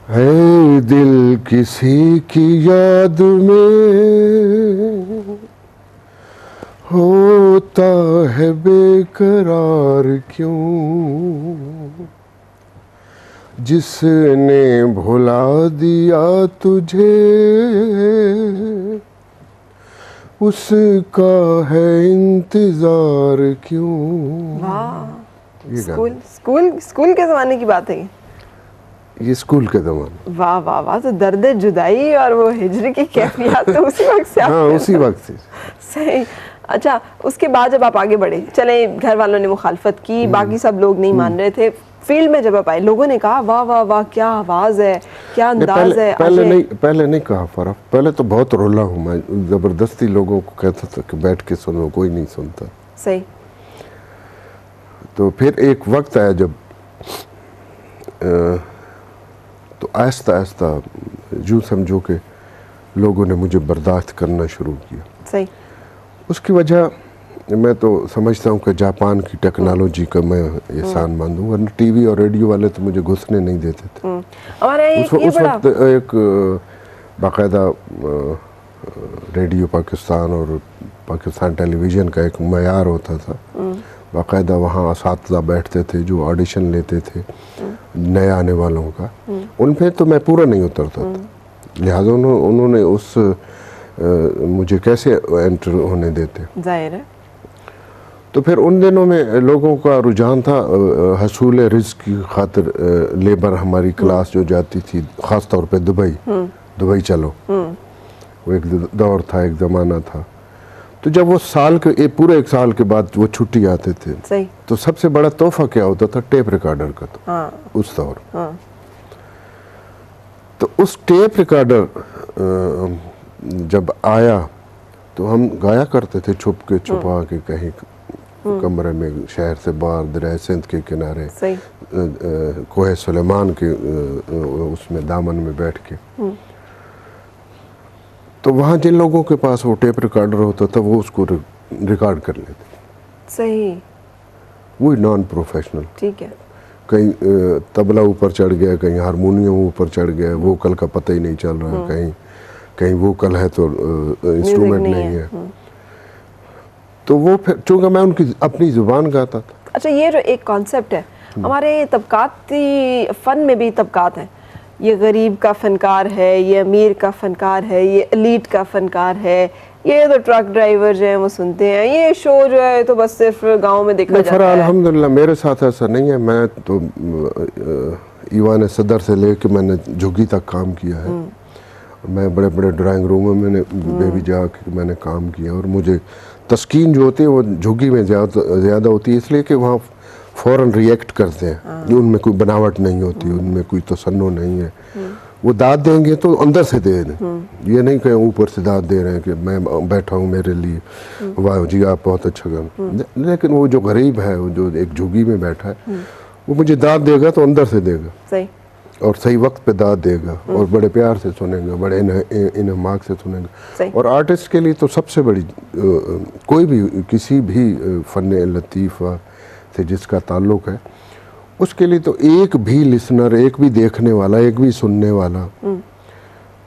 है दिल किसी की याद में होता है बेकरार क्यों, जिसने भुला दिया तुझे उसका है इंतजार क्यों। वाह, स्कूल के ज़माने की बात है ये स्कूल के दौरान। वाह वाह वाह, तो दर्द जुदाई और वो हिजर की कैफियत तो उसी वक्त से। हाँ, उसी वक्त से। सही। अच्छा, उसके बाद जब आप आगे बढ़े, चले घर वालों ने मुखालफत की, बाकी सब लोग नहीं मान रहे थे, फील्ड में जब आप आए लोगों ने कहा वाह वाह वाह क्या आवाज़ है, क्या अंदाज है। पहले नहीं कहा फरफ, पहले तो बहुत रोला हूँ मैं, ज़बरदस्ती लोगों को कहता था कि बैठ के सुनो, कोई नहीं सुनता। सही। तो फिर एक वक्त आया जब तो आहिस्ता आहिस्ता यूँ समझो कि लोगों ने मुझे बर्दाश्त करना शुरू किया। सही। उसकी वजह मैं तो समझता हूँ कि जापान की टेक्नोलॉजी का मैं एहसान मानूँ, वरना टीवी और रेडियो वाले तो मुझे घुसने नहीं देते थे। उस वक्त एक बाकायदा रेडियो पाकिस्तान और पाकिस्तान टेलीविज़न का एक मयार होता था, बाकायदा वहाँ असातिज़ा बैठते थे जो ऑडिशन लेते थे नए आने वालों का, उन पे तो मैं पूरा नहीं उतरता था, लिहाजा उन्होंने उस मुझे कैसे एंटर होने देते, जाहिर है। तो फिर उन दिनों में लोगों का रुझान था हसूल रिज़्क़ की खातिर लेबर हमारी क्लास जो जाती थी ख़ास तौर पे दुबई चलो, वो एक दौर था, एक ज़माना था। तो जब वो साल के पूरे एक साल के बाद वो छुट्टी आते थे, सही। तो सबसे बड़ा तोहफा क्या होता था? टेप रिकॉर्डर का। तो हाँ। उस दौर तो उस टेप रिकॉर्डर जब आया तो हम गाया करते थे छुप के, छुपा के, कहीं कमरे में, शहर से बाहर, दरिया सिंध के किनारे, कोहे सुलेमान के उसमें दामन में बैठ के। तो वहाँ जिन लोगों के पास वो टेप रिकॉर्डर होता था वो उसको रिकॉर्ड कर लेते। सही। वो नॉन प्रोफेशनल। ठीक है। कहीं तबला ऊपर चढ़ गया, कहीं हारमोनियम ऊपर चढ़ गया, वोकल का पता ही नहीं चल रहा, कहीं वोकल है तो इंस्ट्रूमेंट नहीं है। तो वो फिर चूँकि मैं उनकी अपनी ज़ुबान गाता था। अच्छा, ये जो एक कॉन्सेप्ट है, हमारे तबकाती फ़न में भी तबकात हैं, ये गरीब का फ़नकार है, ये अमीर का फ़नकार है, ये एलीट का फ़नकार है, ये तो ट्रक ड्राइवर जो हैं वो सुनते हैं, ये शो जो है तो बस सिर्फ गांव में देखा जाता है। अल्हम्दुलिल्लाह मेरे साथ ऐसा नहीं है, मैं तो ईवान सदर से लेके मैंने झुग्गी तक काम किया है, मैं बड़े बड़े ड्राइंग रूमों में बेबी जाके मैंने काम किया, और मुझे तस्कीन जो होती है वो झुग्गी में ज़्यादा होती है, इसलिए कि वहाँ फ़ौरन रिएक्ट करते हैं, उनमें कोई बनावट नहीं होती, उनमें कोई तसन्नो नहीं है, वो दाद देंगे तो अंदर से दे दें, ये नहीं कि ऊपर से दाद दे रहे हैं कि मैं बैठा हूँ मेरे लिए, वाह जी आप बहुत अच्छा गाना, लेकिन वो जो गरीब है, वो जो एक झुग्गी में बैठा है, वो मुझे दाद देगा तो अंदर से देगा। सही। और सही वक्त पे दाद देगा, और बड़े प्यार से सुनेगा, बड़े इन्हमाक से सुनेगा। और आर्टिस्ट के लिए तो सबसे बड़ी कोई भी किसी भी फ़न लतीफ़ा से जिसका ताल्लुक़ है, उसके लिए तो एक भी लिसनर, एक भी देखने वाला, एक भी सुनने वाला,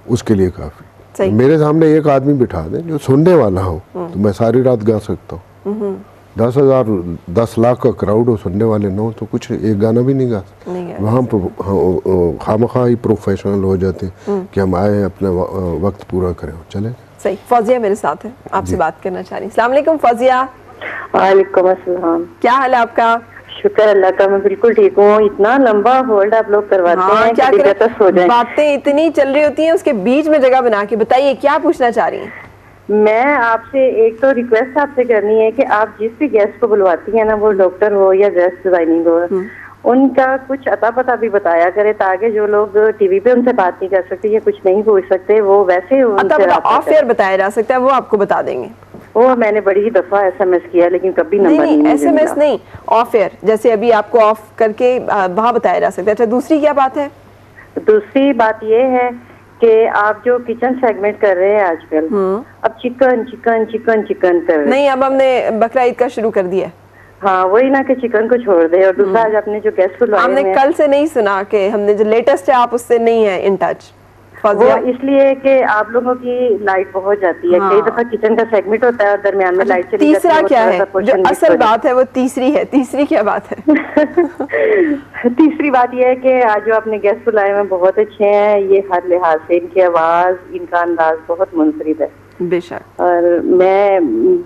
उसके लिए काफ़ी। मेरे सामने एक आदमी बिठा दें जो सुनने वाला हो, तो मैं सारी रात गा सकता हूँ। 10,000 10 लाख का क्राउड हो, सुनने वाले न हो, तो कुछ एक गाना भी नहीं गा सकते। वहाँ पर खामखा ही प्रोफेशनल हो जाते हैं कि हम आए अपना वक्त पूरा करें, चले। सही। फौजिया मेरे साथ है, आपसे बात करना चाह रही हूँ। अस्सलाम वालेकुम फौजिया। वालेकुम अस्सलाम। क्या हाल है आपका? शुक्र अल्लाह का, मैं बिल्कुल ठीक हूँ। इतना लंबा होल्ड आप लोग करवाते हैं, क्या करें, बातें इतनी चल रही होती हैं, उसके बीच में जगह बना के बताइए क्या पूछना चाह रही हैं? मैं आपसे एक तो रिक्वेस्ट आपसे करनी है कि आप जिस भी गेस्ट को बुलवाती हैं ना, वो डॉक्टर हो या ड्रेस डिजाइनिंग हो, उनका कुछ अता पता भी बताया करे, ताकि जो लोग टीवी पे उनसे बात नहीं कर सकते या कुछ नहीं पूछ सकते वो वैसे उनसे ऑफ एयर बताया जा सकता है, वो आपको बता देंगे। वो मैंने बड़ी ही दफा SMS किया लेकिन कभी नंबर नहीं, नहीं SMS नहीं, ऑफ एयर, जैसे अभी आपको ऑफ करके वहाँ बताया जा सकता है। अच्छा, दूसरी क्या बात है? दूसरी बात ये है कि आप जो किचन सेगमेंट कर रहे हैं आजकल, अब चिकन चिकन चिकन चिकन कर रहे हैं। नहीं, अब हमने बकरा ईद का शुरू कर दिया है। हाँ, वही ना कि चिकन को छोड़ दे। और दूसरा आज आपने जो गेस्ट बुलाए हमने कल से नहीं सुना कि हमने जो लेटेस्ट है आप उससे नहीं है इन टच। वो इसलिए कि आप लोगों की लाइट बहुत जाती है। कई दफा किचन का सेगमेंट होता है और दरमियान में लाइट चली जाती है। तीसरा क्या है जो असल बात है? वो तीसरी है। तीसरी क्या बात है? तीसरी बात यह है कि आज जो आपने गेस्ट बुलाए हैं बहुत अच्छे हैं। ये हर लिहाज से इनकी आवाज, इनका अंदाज बहुत मुनफरिद है बेशक, और मैं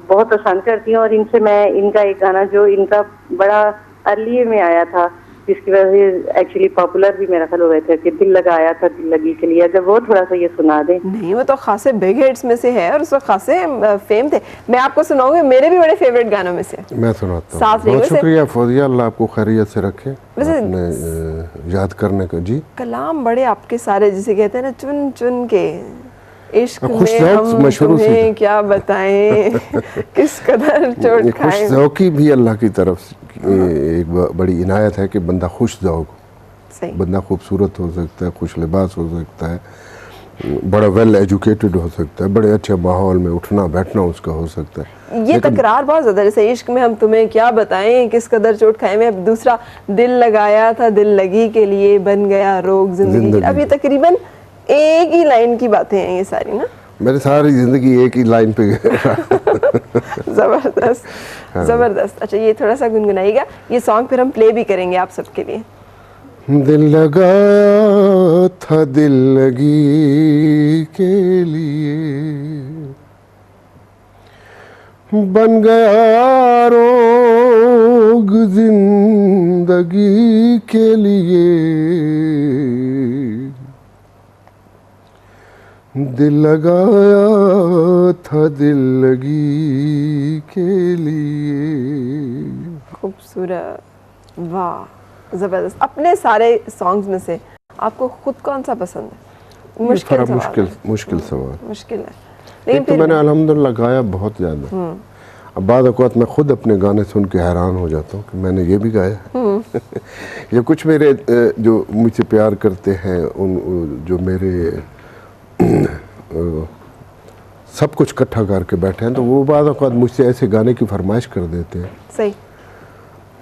बहुत पसंद करती हूँ। और इनसे मैं इनका एक गाना जो इनका बड़ा अर्ली में आया था, जिसकी वजह से एक्चुअली पॉपुलर भी मेरा ख्याल हो गए थे, कि दिल लगाया था दिल लगी के लिए, अगर वो थोड़ा सा ये सुना दे। नहीं, वो तो खासे बिग हिट्स में से है और उस वक्त खासे फेम थे। मैं आपको सुनाऊंगी, मेरे भी बड़े फेवरेट गानों में से। मैं सुनाता हूँ। बहुत शुक्रिया फौजिया, अल्लाह आपको खैरियत से रखे। वैसे याद करने का जी कलाम बड़े आपके सारे, जिसे कहते हैं ना चुन चुन के इश्क में हम तुम्हें क्या बताएं किस कदर चोट खाएं। खुशज़ौकी भी अल्लाह की तरफ एक बड़ी इनायत है कि बंदा खुश ज़ौक, बंदा खूबसूरत हो सकता है, खुश लिबास हो सकता है, बड़ा वेल एजुकेटेड हो सकता है, बड़े अच्छे माहौल में उठना बैठना उसका हो सकता है। ये तकरार बहुत ज़्यादा, जैसे इश्क में हम तुम्हें क्या बताएं किस कदर चोट खाए में, दूसरा दिल लगाया था दिल लगी के लिए बन गया रोग जिंदगी। अब ये तकरीबन एक ही लाइन की बातें हैं ये सारी ना। मेरी सारी जिंदगी एक ही लाइन पे जबरदस्त जबरदस्त। अच्छा, ये थोड़ा सा गुनगुनाइएगा, ये सॉन्ग फिर हम प्ले भी करेंगे आप सबके लिए। दिल लगाया था दिल लगी के लिए बन गया रोग जिंदगी के लिए, दिल लगाया था दिल लगी के लिए। खूबसूरत, वाह, ज़बरदस्त। अपने सारे सॉन्ग्स में से आपको खुद कौन सा पसंद है? मुश्किल सवाल, मुश्किल है, लेकिन तो मैंने अल्हम्दुलिल्लाह गाया बहुत ज़्यादा। अब बाद औक़ात मैं खुद अपने गाने सुन के हैरान हो जाता हूँ कि मैंने ये भी गाया। ये कुछ मेरे जो मुझसे प्यार करते हैं, उन जो मेरे सब कुछ इकट्ठा करके बैठे हैं, तो वो बाद औक़ात मुझसे ऐसे गाने की फरमाइश कर देते हैं। सही,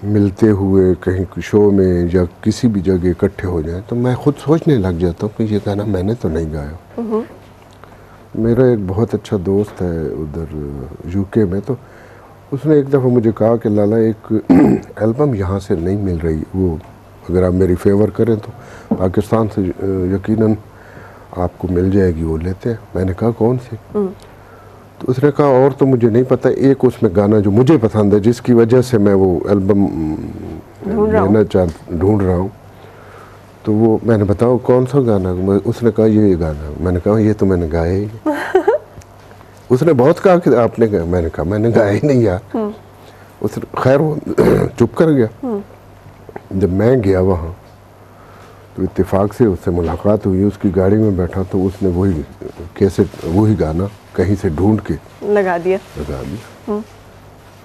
मिलते हुए कहीं शो में या किसी भी जगह इकट्ठे हो जाएं, तो मैं खुद सोचने लग जाता हूँ कि ये गाना मैंने तो नहीं गाया। मेरा एक बहुत अच्छा दोस्त है उधर UK में, तो उसने एक दफ़ा मुझे कहा कि लाला एक एल्बम यहाँ से नहीं मिल रही, वो अगर आप मेरी फेवर करें तो पाकिस्तान से यकीनन आपको मिल जाएगी, वो लेते हैं। मैंने कहा कौन सी? तो उसने कहा और तो मुझे नहीं पता, एक उसमें गाना जो मुझे पसंद है जिसकी वजह से मैं वो एल्बम ढूंढ रहा हूँ, तो वो मैंने बताओ कौन सा गाना? उसने कहा ये गाना। मैंने कहा ये तो मैंने गाया ही। उसने बहुत कहा कि आपने गाया। मैंने कहा मैंने गाया ही नहीं यार। उसने खैर वो चुप कर गया। जब मैं गया वहाँ तो इत्तेफाक से उससे मुलाकात हुई, उसकी गाड़ी में बैठा तो उसने वही कैसेट, वही गाना कहीं से ढूंढ के लगा दिया।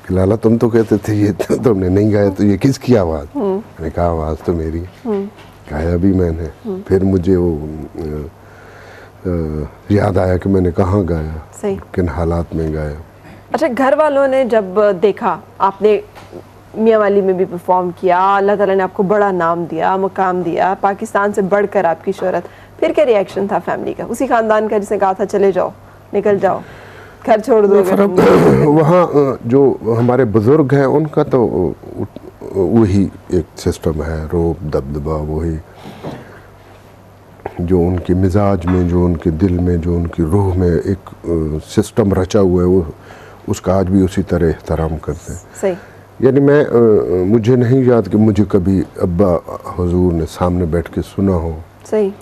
कि लाला तुम तो कहते थे ये तो तुमने नहीं गाया, तो ये किसकी आवाज़? मैंने कहा आवाज़ तो मेरी, गाया भी मैंने। फिर मुझे वो याद आया कि मैंने कहाँ गाया, किन हालात में गाया। अच्छा, घर वालों ने जब देखा आपने मियाँ वाली में भी परफॉर्म किया, अल्लाह ताला ने आपको बड़ा नाम दिया, मुकाम दिया, पाकिस्तान से बढ़कर आपकी शोहरत, फिर क्या रिएक्शन था फैमिली का? उसी खानदान का जिसने कहा था चले जाओ, निकल जाओ, घर छोड़ दो? वहाँ जो हमारे बुजुर्ग हैं उनका तो वही एक सिस्टम है, रोब दबदबा, वही जो उनके मिजाज में, जो उनके दिल में, जो उनकी रूह में एक सिस्टम रचा हुआ है, वो उसका आज भी उसी तरह एहतराम करते हैं। सही। यानी मुझे नहीं याद कि मुझे कभी अब्बा हुजूर ने सामने बैठ के सुना हो। सही।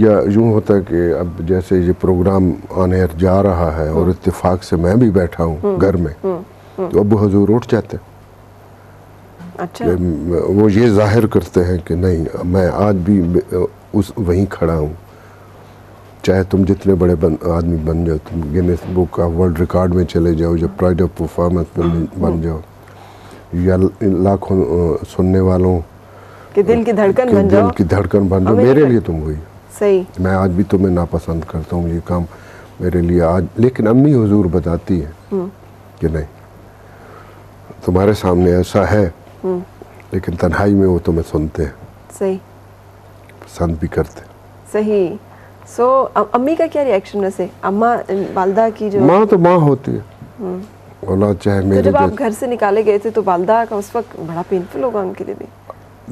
या यूँ होता है कि अब जैसे ये प्रोग्राम ऑन एयर जा रहा है और इत्तेफाक से मैं भी बैठा हूँ घर में, तो अब्बू हुजूर उठ जाते, अच्छा। वो ये जाहिर करते हैं कि नहीं, मैं आज भी उस वहीं खड़ा हूँ, चाहे तुम जितने बड़े आदमी बन जाओ, तुम Guinness book of world record में चले जाओ, या प्राइड ऑफ परफॉर्मेंस बन जाओ, या लाखों सुनने वालों कि दिल की धड़कन बन जाओ, दिल की धड़कन बन जाओ, मेरे लिए तुम हुई। सही। मैं आज भी तुम्हें नापसंद करता हूँ, ये काम मेरे लिए आज, लेकिन अम्मी हुजूर बताती है कि नहीं, तुम्हारे सामने ऐसा है, लेकिन तन्हाई में वो तुम्हें सुनते हैं। सही। पसंद भी करते। सही। सो अम्मी का क्या रिएक्शन वैसे, अम्मा वालदा की जो माँ तो माँ होती है, औलाद चाहे मेरे। तो जब आप घर से निकाले गए थे तो वालदा का उस वक्त बड़ा पेनफुल होगा उनके लिए भी।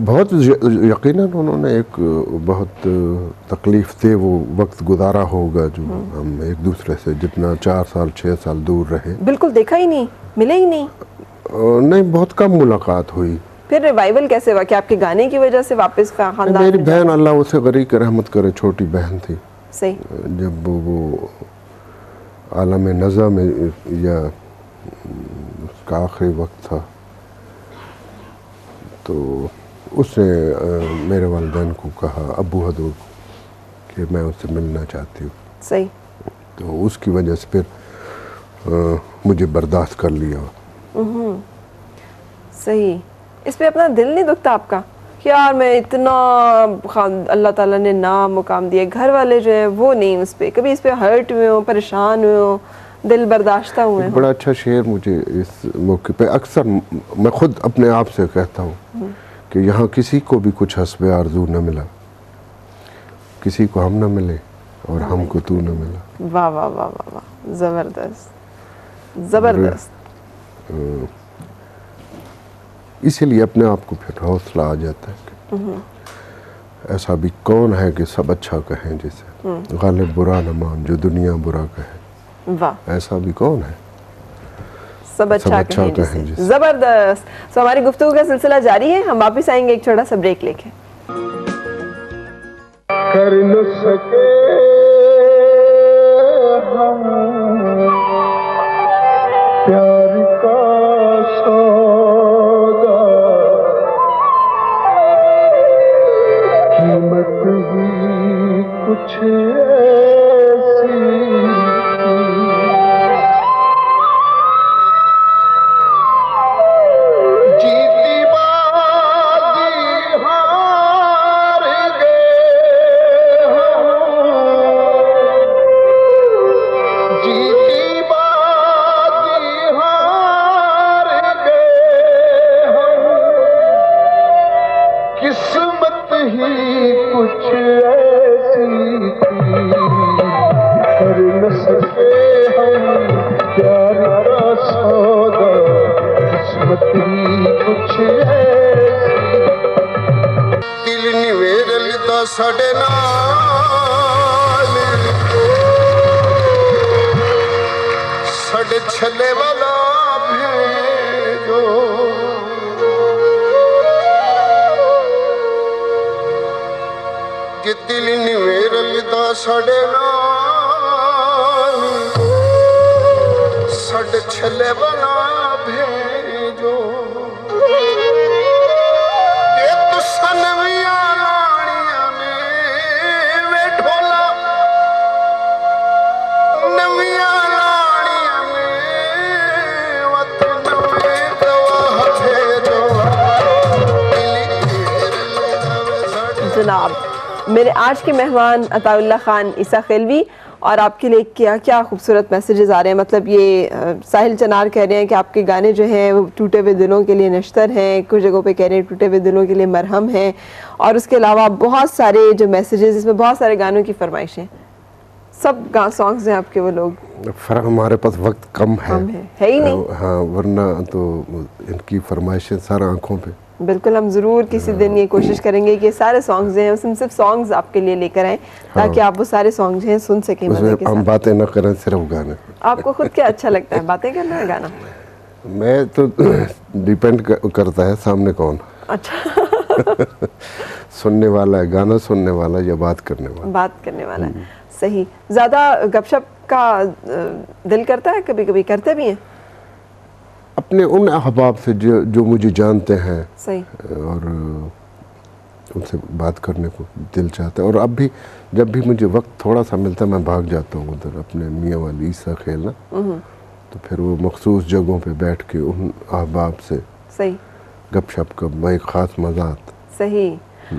बहुत यकीनन उन्होंने एक बहुत तकलीफ से वो वक्त गुजारा होगा, जो हम एक दूसरे से जितना 4 साल 6 साल दूर रहे। बिल्कुल देखा ही नहीं, मिले ही नहीं। नहीं, बहुत कम मुलाकात हुई। फिर रिवाइवल कैसे हुआ कि आपके गाने की वजह से वापस खानदान? मेरी बहन, अल्लाह उसे गरीक रहमत करे, छोटी बहन थी। सही। जब वो आलम नज़ा में या उसका आखिरी वक्त था, तो उसने मेरे वालिदैन को कहा, अबू हदूर, कि मैं उससे मिलना चाहती हूँ। सही। तो उसकी वजह से फिर मुझे बर्दाश्त कर लिया। सही। इस पे अपना दिल नहीं दुखता आपका कि यार मैं इतना अल्लाह ताला ने नाम मुकाम दिया, घर वाले जो है वो नहीं, उस पे कभी इस पे हर्ट हुए हो, परेशान हुए हो, दिल बर्दाश्ता हुए हो? बड़ा अच्छा शेर मुझे इस मौके पे अक्सर मैं खुद अपने आप से कहता हूँ कि यहाँ किसी को भी कुछ हस्बे आरज़ू न मिला, किसी को हम न मिले और हमको तू न मिला। वाह वाह वाह वाह वाह, ज़बरदस्त ज़बरदस्त। इसीलिए अपने आप को फिर हौसला आ जाता है कि ऐसा भी कौन है कि सब अच्छा कहें, जैसे गालिब बुरा न मान जो दुनिया बुरा कहे। वाह। ऐसा भी कौन है, सब अच्छा कहें जिसे। जबरदस्त। तो हमारी गुफ्तगू का सिलसिला जारी है, हम वापस आएंगे एक छोटा सा ब्रेक लेके। कर न सके हम प्यार का सौदा, कीमत ही कुछ ऐसी जीती बाजी हार गए हम, जीती बाजी हार गए हम, किस्मत ही कुछ ऐसी थी, कर न सके हम प्यार का सौदा, किस्मत ही कुछ ऐसी। दिल निवेरल दा साडे नाल, साडे छले वाला भेजो, जे दिल निवेरल दा साडे नाल, साडे छले वाला भेजो, ये तुसा नवियां लाणियां ने वे ढोला, नवियां लाणियां ने वत नवे गवाह भेजो। जनाब, मेरे आज के मेहमान अताउल्लाह खान ईसा खिलवी, और आपके लिए क्या क्या खूबसूरत मैसेजेस आ रहे हैं। मतलब ये साहिल चनार कह रहे हैं कि आपके गाने जो हैं वो टूटे हुए दिलों के लिए नश्तर हैं, कुछ जगहों पे कह रहे हैं टूटे हुए दिलों के लिए मरहम हैं, और उसके अलावा बहुत सारे जो मैसेजेस, इसमें बहुत सारे गानों की फरमाइशें, सब सॉन्ग्स हैं आपके। वो लोग हमारे पास वक्त कम है ही नहीं। हाँ, वरना तो इनकी फरमाइशें सारा आंखों पे। बिल्कुल, हम ज़रूर किसी दिन ये कोशिश करेंगे कि सारे सॉन्ग्स हैं उसमें सिर्फ सॉन्ग्स आपके लिए लेकर आएँ, ताकि आप वो सारे सॉन्ग्स हैं सुन सकें। हम बातें ना करें, सिर्फ गाने। आपको खुद क्या अच्छा लगता है, बातें करना है गाना? मैं तो डिपेंड करता है सामने कौन। अच्छा। सुनने वाला है, गाना सुनने वाला या बात करने वाला? बात करने वाला है। सही। ज़्यादा गपशप का दिल करता है? कभी कभी करते भी हैं? अपने उन अहबाब से जो मुझे जानते हैं सही। और उनसे बात करने को दिल चाहता है। और अब भी जब भी मुझे वक्त थोड़ा सा मिलता है मैं भाग जाता हूँ उधर अपने मियाँ वाली ईसा खेलना, तो फिर वो मखसूस जगहों पे बैठ के उन अहबाब से सही गपशप का एक ख़ास मज़ा आता। सही।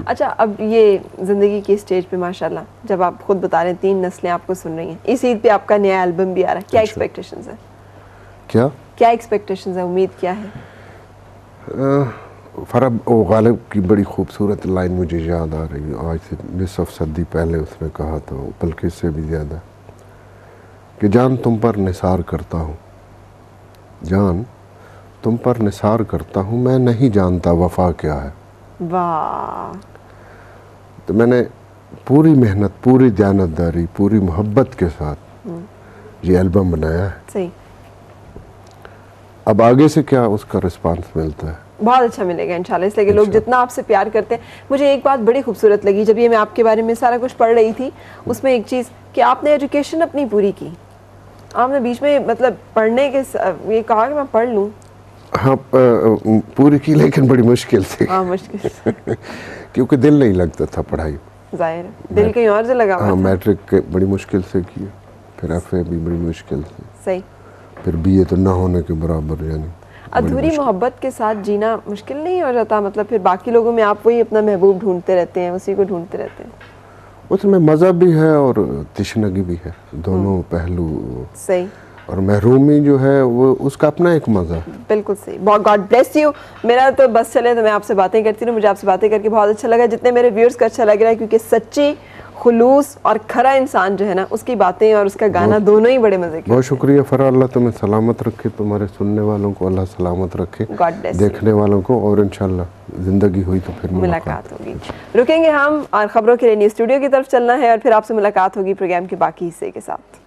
अच्छा, अब ये ज़िंदगी की स्टेज पे माशाल्लाह, जब आप खुद बता रहे हैं 3 नस्लें आपको सुन रही हैं, इस ईद पे आपका नया एल्बम भी आ रहा है, क्या एक्सपेक्टेशंस है? क्या एक्सपेक्टेशंस है, उम्मीद क्या है? फरब ओ गालिब की बड़ी खूबसूरत लाइन मुझे याद आ रही है, आज से निसफ सदी पहले उसने कहा था, बल्कि इससे भी ज़्यादा, कि जान तुम पर निसार करता हूँ, जान तुम पर निसार करता हूँ, मैं नहीं जानता वफ़ा क्या है। वाह। तो मैंने पूरी मेहनत, पूरी दयानतदारी, पूरी मोहब्बत के साथ ये एल्बम बनाया है। सही। अब आगे से क्या उसका रिस्पांस मिलता है, बहुत अच्छा मिलेगा इंशाल्लाह, इसलिए कि लोग जितना आपसे प्यार करते हैं। मुझे एक बात बड़ी खूबसूरत लगी, जब ये मैं आपके बारे में सारा कुछ पढ़ रही थी, उसमें एक चीज़ कि आपने एजुकेशन अपनी पूरी की, आपने बीच में मतलब पढ़ने के ये कहा कि मैं पढ़ लूँ। हाँ, पूरी की, लेकिन बड़ी मुश्किल से। हाँ, मुश्किल से। क्योंकि दिल नहीं लगता था पढ़ाई, जाहिर है, दिल कहीं और से लगा हुआ हाँ, था। मैट्रिक बड़ी मुश्किल से की, फिर एफए भी बड़ी मुश्किल से, सही। फिर बीए तो ना होने के बराबर, यानी अधूरी मोहब्बत के साथ जीना मुश्किल नहीं हो जाता? मतलब फिर बाकी लोगों में आप वही अपना महबूब ढूंढते रहते हैं, उसी को ढूंढते रहते हैं। उसमें मज़ा भी है और तिश्नगी भी है, दोनों पहलू। सही। और महरूमी जो है वो उसका अपना एक मज़ा है। बिल्कुल सही। बहुत गॉड ब्लेस यू। मेरा तो बस चले तो मैं आपसे बातें करती रहूँ, मुझे आपसे बातें करके बहुत अच्छा लगा, जितने मेरे व्यूअर्स को अच्छा लग रहा है, क्योंकि सच्ची, खुलूस और खरा इंसान जो है ना, उसकी बातें और उसका गाना दोनों ही बड़े मजे के। बहुत शुक्रिया फरा, अल्लाह तुम्हें सलामत रखे, तुम्हारे सुनने वालों को अल्लाह सलामत रखे, गॉड ब्लेस, देखने वालों को, और इंशाल्लाह जिंदगी हुई तो फिर मुलाकात होगी। रुकेंगे हम और खबरों के लिए न्यूज़ स्टूडियो की तरफ चलना है, और फिर आपसे मुलाकात होगी प्रोग्राम के बाकी हिस्से के साथ।